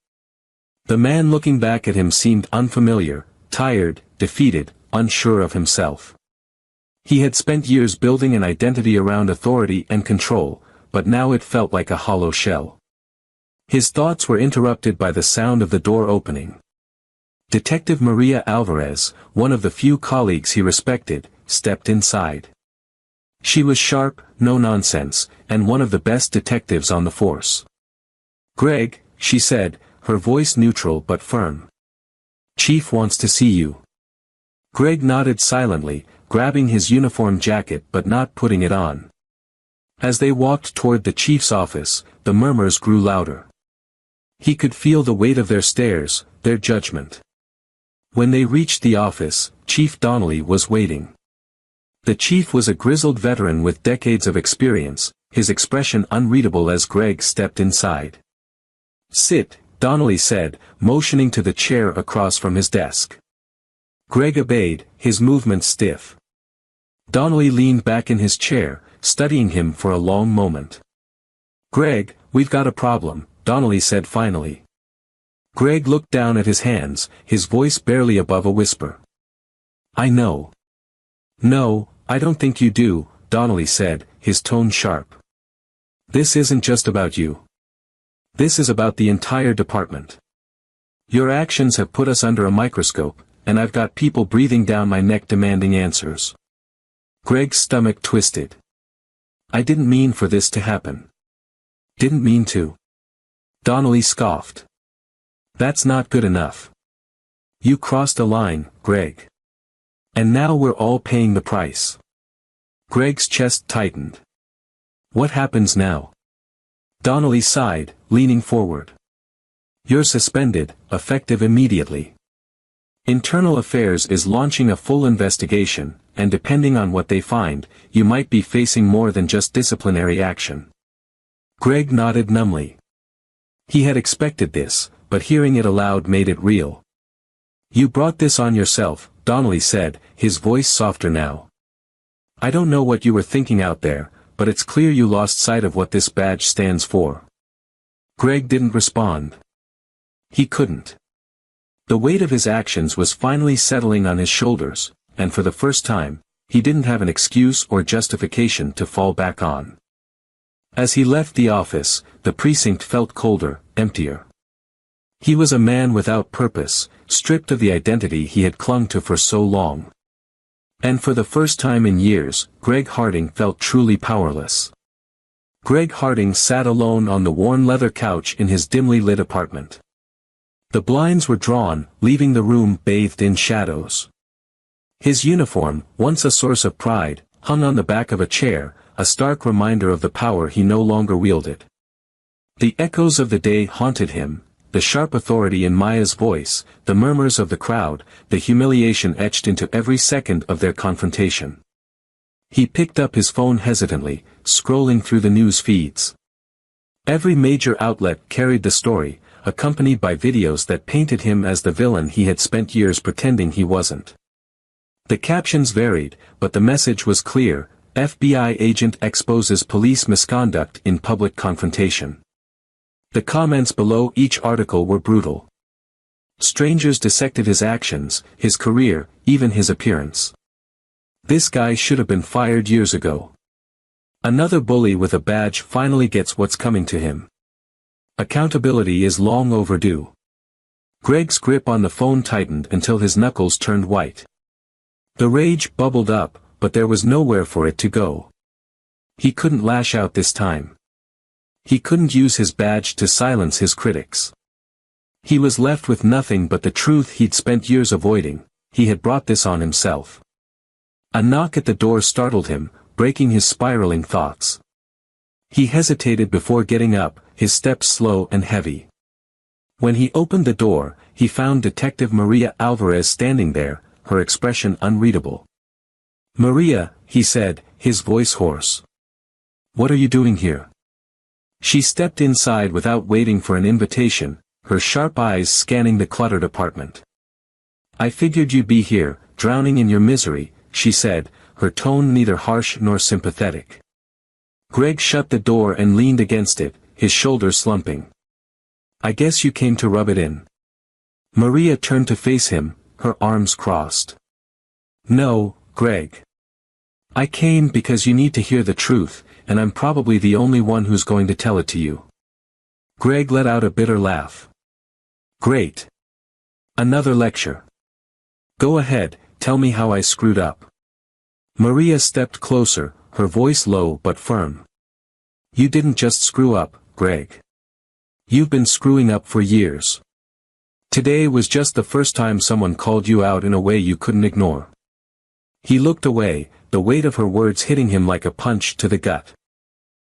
The man looking back at him seemed unfamiliar, tired, defeated, unsure of himself. He had spent years building an identity around authority and control, but now it felt like a hollow shell. His thoughts were interrupted by the sound of the door opening. Detective Maria Alvarez, one of the few colleagues he respected, stepped inside. She was sharp, no-nonsense, and one of the best detectives on the force. "Greg," she said, her voice neutral but firm. "Chief wants to see you." Greg nodded silently, grabbing his uniform jacket but not putting it on. As they walked toward the chief's office, the murmurs grew louder. He could feel the weight of their stares, their judgment. When they reached the office, Chief Donnelly was waiting. The chief was a grizzled veteran with decades of experience, his expression unreadable as Greg stepped inside. "Sit," Donnelly said, motioning to the chair across from his desk. Greg obeyed, his movements stiff. Donnelly leaned back in his chair, studying him for a long moment. "Greg, we've got a problem," Donnelly said finally. Greg looked down at his hands, his voice barely above a whisper. "I know." "No, I don't think you do," Donnelly said, his tone sharp. "This isn't just about you. This is about the entire department. Your actions have put us under a microscope, and I've got people breathing down my neck demanding answers." Greg's stomach twisted. "I didn't mean for this to happen." "Didn't mean to?" Donnelly scoffed. "That's not good enough. You crossed a line, Greg. And now we're all paying the price." Greg's chest tightened. "What happens now?" Donnelly sighed, leaning forward. "You're suspended, effective immediately. Internal Affairs is launching a full investigation, and depending on what they find, you might be facing more than just disciplinary action." Greg nodded numbly. He had expected this, but hearing it aloud made it real. "You brought this on yourself," Donnelly said, his voice softer now. "I don't know what you were thinking out there, but it's clear you lost sight of what this badge stands for." Greg didn't respond. He couldn't. The weight of his actions was finally settling on his shoulders, and for the first time, he didn't have an excuse or justification to fall back on. As he left the office, the precinct felt colder, emptier. He was a man without purpose, stripped of the identity he had clung to for so long. And for the first time in years, Greg Harding felt truly powerless. Greg Harding sat alone on the worn leather couch in his dimly lit apartment. The blinds were drawn, leaving the room bathed in shadows. His uniform, once a source of pride, hung on the back of a chair, a stark reminder of the power he no longer wielded. The echoes of the day haunted him, the sharp authority in Maya's voice, the murmurs of the crowd, the humiliation etched into every second of their confrontation. He picked up his phone hesitantly, scrolling through the news feeds. Every major outlet carried the story, accompanied by videos that painted him as the villain he had spent years pretending he wasn't. The captions varied, but the message was clear: FBI agent exposes police misconduct in public confrontation. The comments below each article were brutal. Strangers dissected his actions, his career, even his appearance. This guy should have been fired years ago. Another bully with a badge finally gets what's coming to him. Accountability is long overdue. Greg's grip on the phone tightened until his knuckles turned white. The rage bubbled up, but there was nowhere for it to go. He couldn't lash out this time. He couldn't use his badge to silence his critics. He was left with nothing but the truth he'd spent years avoiding. He had brought this on himself. A knock at the door startled him, breaking his spiraling thoughts. He hesitated before getting up, his steps slow and heavy. When he opened the door, he found Detective Maria Alvarez standing there, her expression unreadable. "Maria," he said, his voice hoarse. "What are you doing here?" She stepped inside without waiting for an invitation, her sharp eyes scanning the cluttered apartment. "I figured you'd be here, drowning in your misery," she said, her tone neither harsh nor sympathetic. Greg shut the door and leaned against it, his shoulders slumping. "I guess you came to rub it in." Maria turned to face him, her arms crossed. "No, Greg. I came because you need to hear the truth, and I'm probably the only one who's going to tell it to you." Greg let out a bitter laugh. "Great. Another lecture. Go ahead, tell me how I screwed up." Maria stepped closer, her voice low but firm. "You didn't just screw up, Greg. You've been screwing up for years. Today was just the first time someone called you out in a way you couldn't ignore." He looked away, the weight of her words hitting him like a punch to the gut.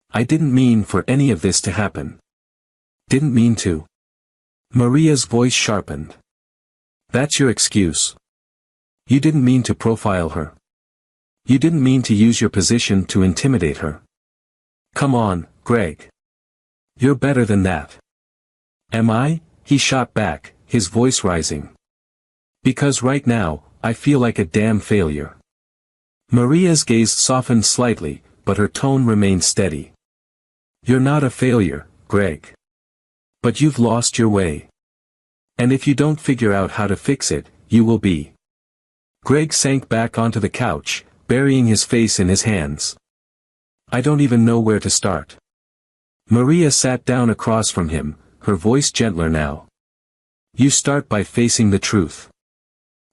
"I didn't mean for any of this to happen. Didn't mean to." Maria's voice sharpened. "That's your excuse. You didn't mean to profile her. You didn't mean to use your position to intimidate her. Come on, Greg. You're better than that." "Am I?" he shot back, his voice rising. "Because right now, I feel like a damn failure." Maria's gaze softened slightly, but her tone remained steady. "You're not a failure, Greg. But you've lost your way. And if you don't figure out how to fix it, you will be." Greg sank back onto the couch, burying his face in his hands. "I don't even know where to start." Maria sat down across from him, her voice gentler now. "You start by facing the truth.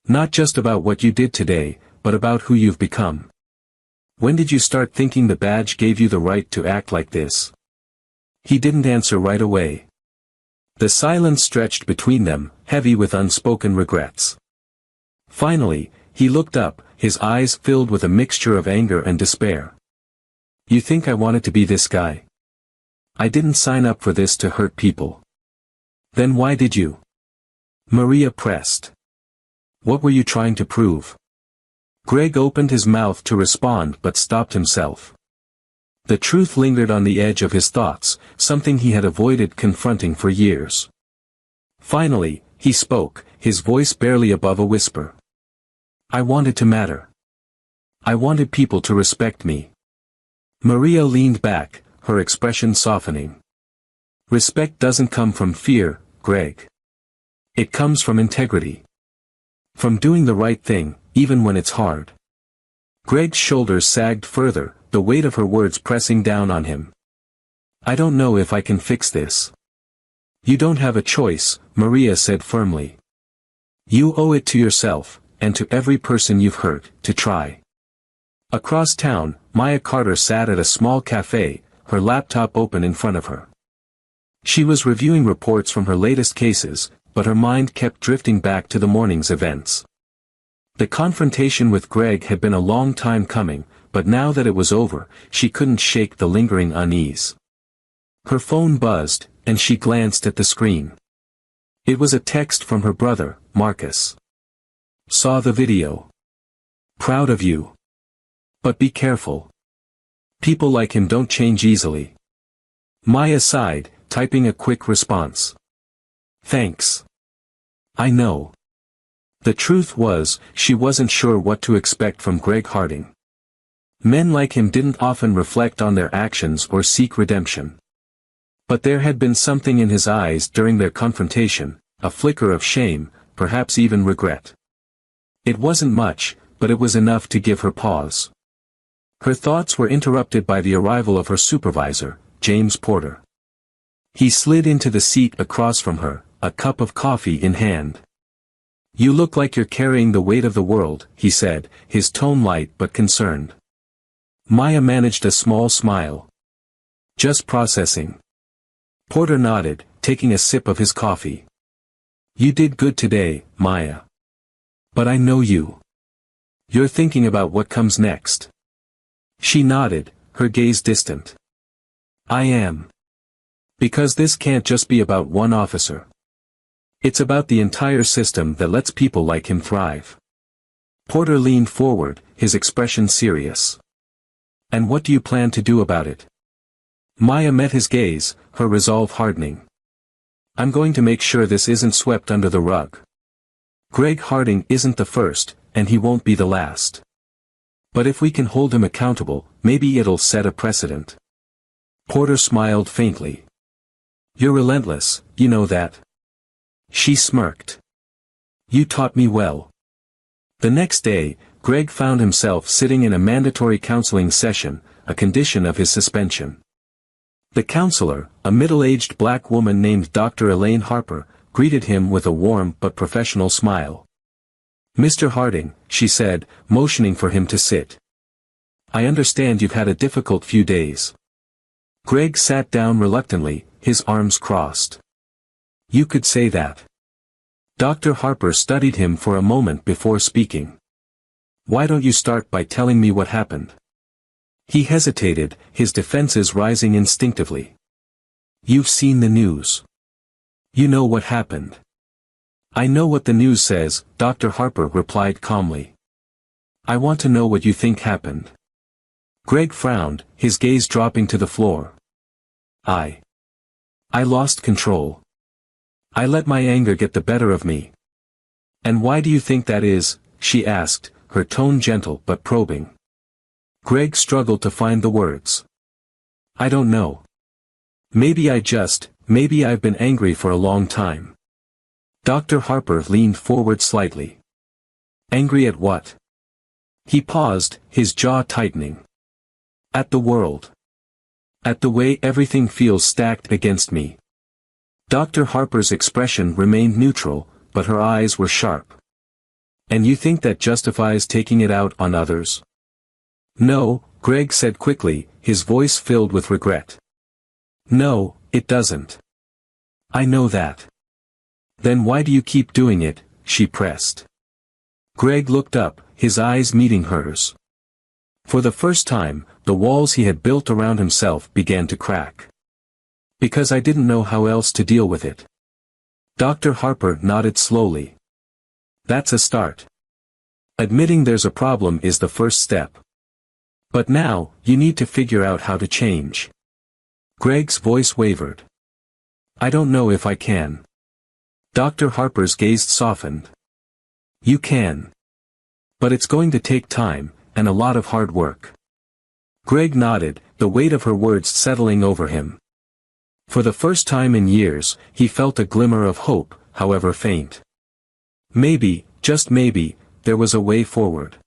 Not just about what you did today, but about who you've become. When did you start thinking the badge gave you the right to act like this?" He didn't answer right away. The silence stretched between them, heavy with unspoken regrets. Finally, he looked up, his eyes filled with a mixture of anger and despair. "You think I wanted to be this guy? I didn't sign up for this to hurt people. Then why did you?" Maria pressed. "What were you trying to prove?" Greg opened his mouth to respond but stopped himself. The truth lingered on the edge of his thoughts, something he had avoided confronting for years. Finally, he spoke, his voice barely above a whisper. "I wanted to matter. I wanted people to respect me." Maria leaned back, her expression softening. "Respect doesn't come from fear, Greg. It comes from integrity. From doing the right thing, even when it's hard." Greg's shoulders sagged further, the weight of her words pressing down on him. "I don't know if I can fix this." "You don't have a choice," Maria said firmly. "You owe it to yourself, and to every person you've hurt, to try." Across town, Maya Carter sat at a small cafe, her laptop open in front of her. She was reviewing reports from her latest cases, but her mind kept drifting back to the morning's events. The confrontation with Greg had been a long time coming, but now that it was over, she couldn't shake the lingering unease. Her phone buzzed, and she glanced at the screen. It was a text from her brother, Marcus. "Saw the video. Proud of you. But be careful. People like him don't change easily." Maya sighed, typing a quick response. "Thanks. I know." The truth was, she wasn't sure what to expect from Greg Harding. Men like him didn't often reflect on their actions or seek redemption. But there had been something in his eyes during their confrontation, a flicker of shame, perhaps even regret. It wasn't much, but it was enough to give her pause. Her thoughts were interrupted by the arrival of her supervisor, James Porter. He slid into the seat across from her, a cup of coffee in hand. "You look like you're carrying the weight of the world," he said, his tone light but concerned. Maya managed a small smile. "Just processing." Porter nodded, taking a sip of his coffee. "You did good today, Maya. But I know you. You're thinking about what comes next." She nodded, her gaze distant. "I am. Because this can't just be about one officer. It's about the entire system that lets people like him thrive." Porter leaned forward, his expression serious. "And what do you plan to do about it?" Maya met his gaze, her resolve hardening. "I'm going to make sure this isn't swept under the rug. Greg Harding isn't the first, and he won't be the last. But if we can hold him accountable, maybe it'll set a precedent." Porter smiled faintly. "You're relentless, you know that." She smirked. "You taught me well." The next day, Greg found himself sitting in a mandatory counseling session, a condition of his suspension. The counselor, a middle-aged black woman named Dr. Elaine Harper, greeted him with a warm but professional smile. "Mr. Harding," she said, motioning for him to sit. "I understand you've had a difficult few days." Greg sat down reluctantly, his arms crossed. "You could say that." Dr. Harper studied him for a moment before speaking. "Why don't you start by telling me what happened?" He hesitated, his defenses rising instinctively. "You've seen the news. You know what happened." "I know what the news says," Dr. Harper replied calmly. "I want to know what you think happened." Greg frowned, his gaze dropping to the floor. I lost control. I let my anger get the better of me." "And why do you think that is?" she asked, her tone gentle but probing. Greg struggled to find the words. "I don't know. Maybe I've been angry for a long time." Dr. Harper leaned forward slightly. "Angry at what?" He paused, his jaw tightening. "At the world. At the way everything feels stacked against me." Dr. Harper's expression remained neutral, but her eyes were sharp. "And you think that justifies taking it out on others?" "No," Greg said quickly, his voice filled with regret. "No, it doesn't. I know that." "Then why do you keep doing it?" she pressed. Greg looked up, his eyes meeting hers. For the first time, the walls he had built around himself began to crack. "Because I didn't know how else to deal with it." Dr. Harper nodded slowly. "That's a start. Admitting there's a problem is the first step. But now, you need to figure out how to change." Greg's voice wavered. "I don't know if I can." Dr. Harper's gaze softened. "You can. But it's going to take time, and a lot of hard work." Greg nodded, the weight of her words settling over him. For the first time in years, he felt a glimmer of hope, however faint. Maybe, just maybe, there was a way forward.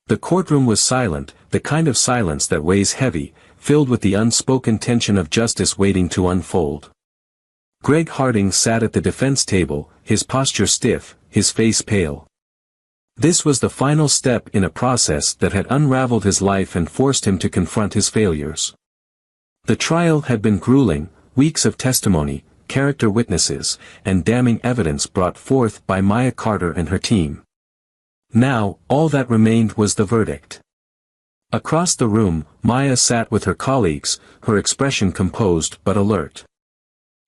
The courtroom was silent, the kind of silence that weighs heavy, filled with the unspoken tension of justice waiting to unfold. Greg Harding sat at the defense table, his posture stiff, his face pale. This was the final step in a process that had unraveled his life and forced him to confront his failures. The trial had been grueling, weeks of testimony, character witnesses, and damning evidence brought forth by Maya Carter and her team. Now, all that remained was the verdict. Across the room, Maya sat with her colleagues, her expression composed but alert.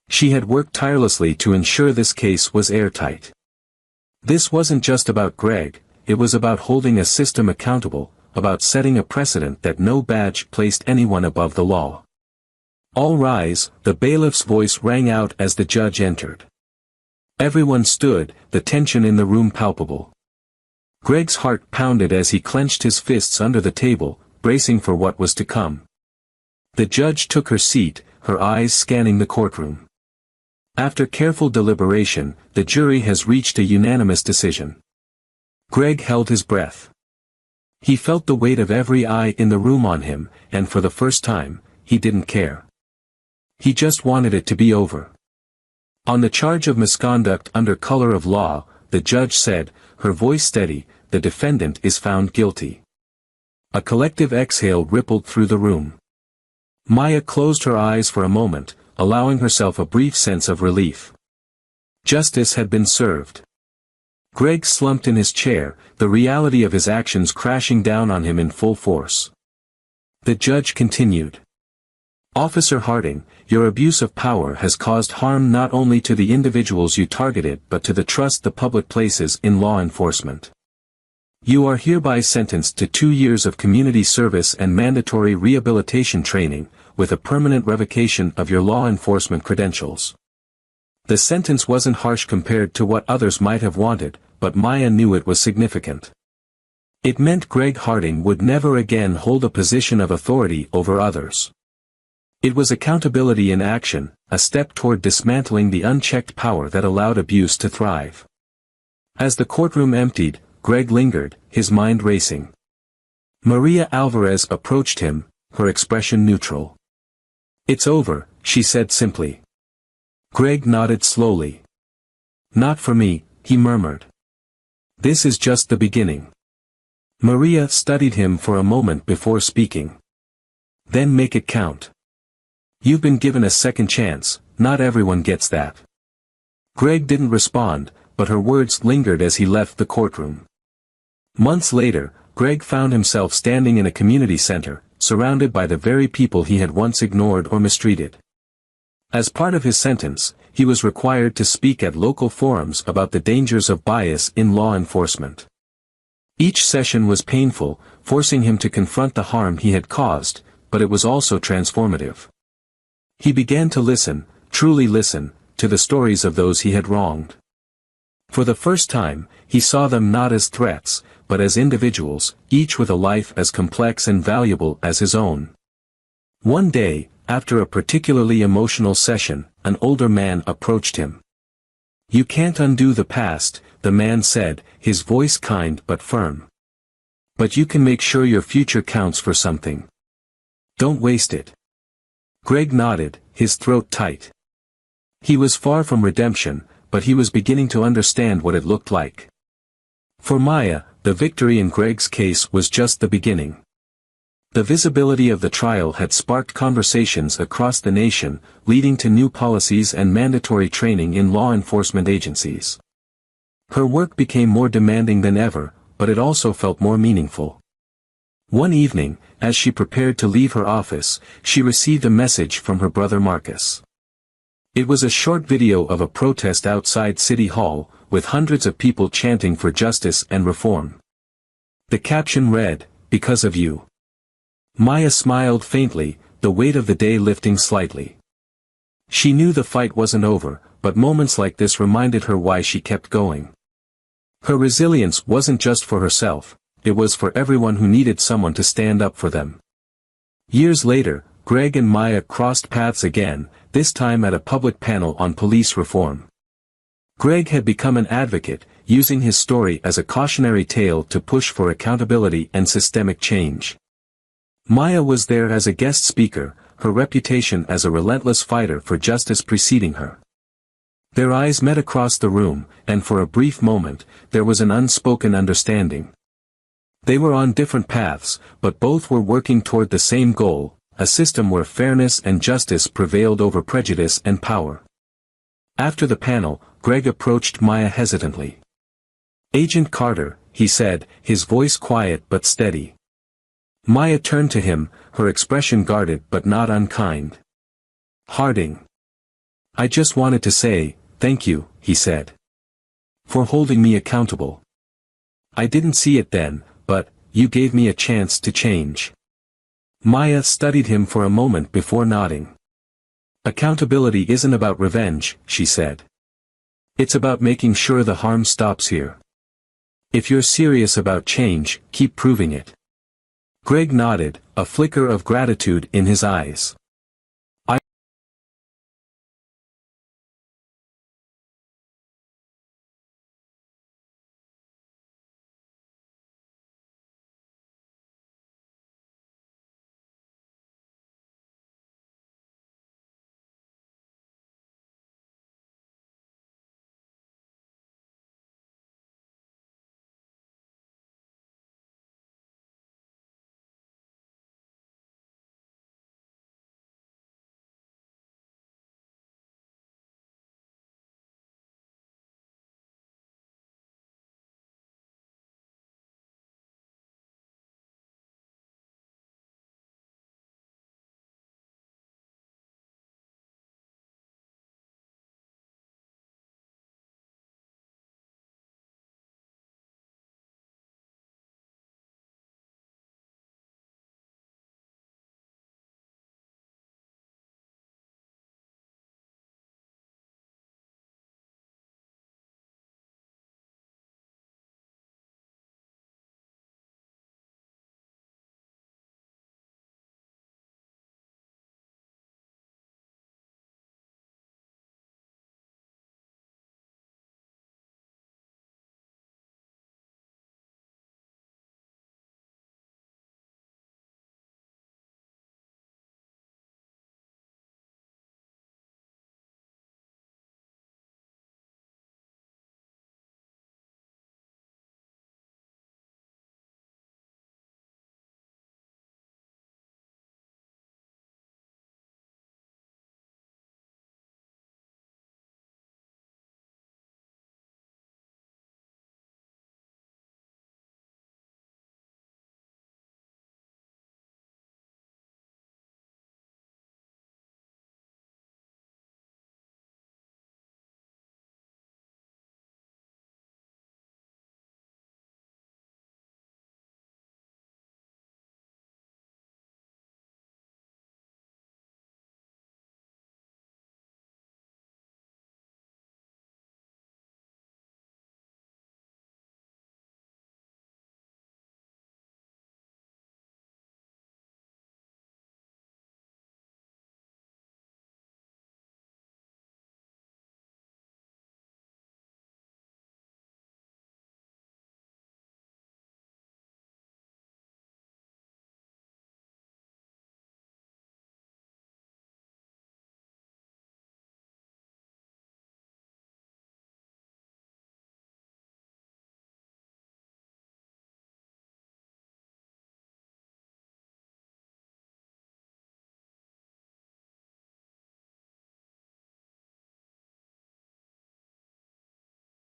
She had worked tirelessly to ensure this case was airtight. This wasn't just about Greg, it was about holding a system accountable, about setting a precedent that no badge placed anyone above the law. "All rise," the bailiff's voice rang out as the judge entered. Everyone stood, the tension in the room palpable. Greg's heart pounded as he clenched his fists under the table, bracing for what was to come. The judge took her seat, her eyes scanning the courtroom. After careful deliberation, the jury has reached a unanimous decision. Greg held his breath. He felt the weight of every eye in the room on him, and for the first time, he didn't care. He just wanted it to be over. On the charge of misconduct under color of law, the judge said, her voice steady, the defendant is found guilty. A collective exhale rippled through the room. Maya closed her eyes for a moment, allowing herself a brief sense of relief. Justice had been served. Greg slumped in his chair, the reality of his actions crashing down on him in full force. The judge continued. Officer Harding, your abuse of power has caused harm not only to the individuals you targeted but to the trust the public places in law enforcement. You are hereby sentenced to 2 years of community service and mandatory rehabilitation training, with a permanent revocation of your law enforcement credentials. The sentence wasn't harsh compared to what others might have wanted, but Maya knew it was significant. It meant Greg Harding would never again hold a position of authority over others. It was accountability in action, a step toward dismantling the unchecked power that allowed abuse to thrive. As the courtroom emptied, Greg lingered, his mind racing. Maria Alvarez approached him, her expression neutral. It's over, she said simply. Greg nodded slowly. Not for me, he murmured. This is just the beginning. Maria studied him for a moment before speaking. Then make it count. You've been given a second chance, not everyone gets that. Greg didn't respond, but her words lingered as he left the courtroom. Months later, Greg found himself standing in a community center, surrounded by the very people he had once ignored or mistreated. As part of his sentence, he was required to speak at local forums about the dangers of bias in law enforcement. Each session was painful, forcing him to confront the harm he had caused, but it was also transformative. He began to listen, truly listen, to the stories of those he had wronged. For the first time, he saw them not as threats, but as individuals, each with a life as complex and valuable as his own. One day, after a particularly emotional session, an older man approached him. You can't undo the past, the man said, his voice kind but firm. But you can make sure your future counts for something. Don't waste it. Greg nodded, his throat tight. He was far from redemption, but he was beginning to understand what it looked like. For Maya, the victory in Greg's case was just the beginning. The visibility of the trial had sparked conversations across the nation, leading to new policies and mandatory training in law enforcement agencies. Her work became more demanding than ever, but it also felt more meaningful. One evening, as she prepared to leave her office, she received a message from her brother Marcus. It was a short video of a protest outside City Hall, with hundreds of people chanting for justice and reform. The caption read, "Because of you." Maya smiled faintly, the weight of the day lifting slightly. She knew the fight wasn't over, but moments like this reminded her why she kept going. Her resilience wasn't just for herself, it was for everyone who needed someone to stand up for them. Years later, Greg and Maya crossed paths again, this time at a public panel on police reform. Greg had become an advocate, using his story as a cautionary tale to push for accountability and systemic change. Maya was there as a guest speaker, her reputation as a relentless fighter for justice preceding her. Their eyes met across the room, and for a brief moment, there was an unspoken understanding. They were on different paths, but both were working toward the same goal, a system where fairness and justice prevailed over prejudice and power. After the panel, Greg approached Maya hesitantly. "Agent Carter," he said, his voice quiet but steady. Maya turned to him, her expression guarded but not unkind. "Harding. I just wanted to say, thank you," he said. "For holding me accountable. I didn't see it then, but you gave me a chance to change." Maya studied him for a moment before nodding. "Accountability isn't about revenge," she said. "It's about making sure the harm stops here. If you're serious about change, keep proving it." Greg nodded, a flicker of gratitude in his eyes.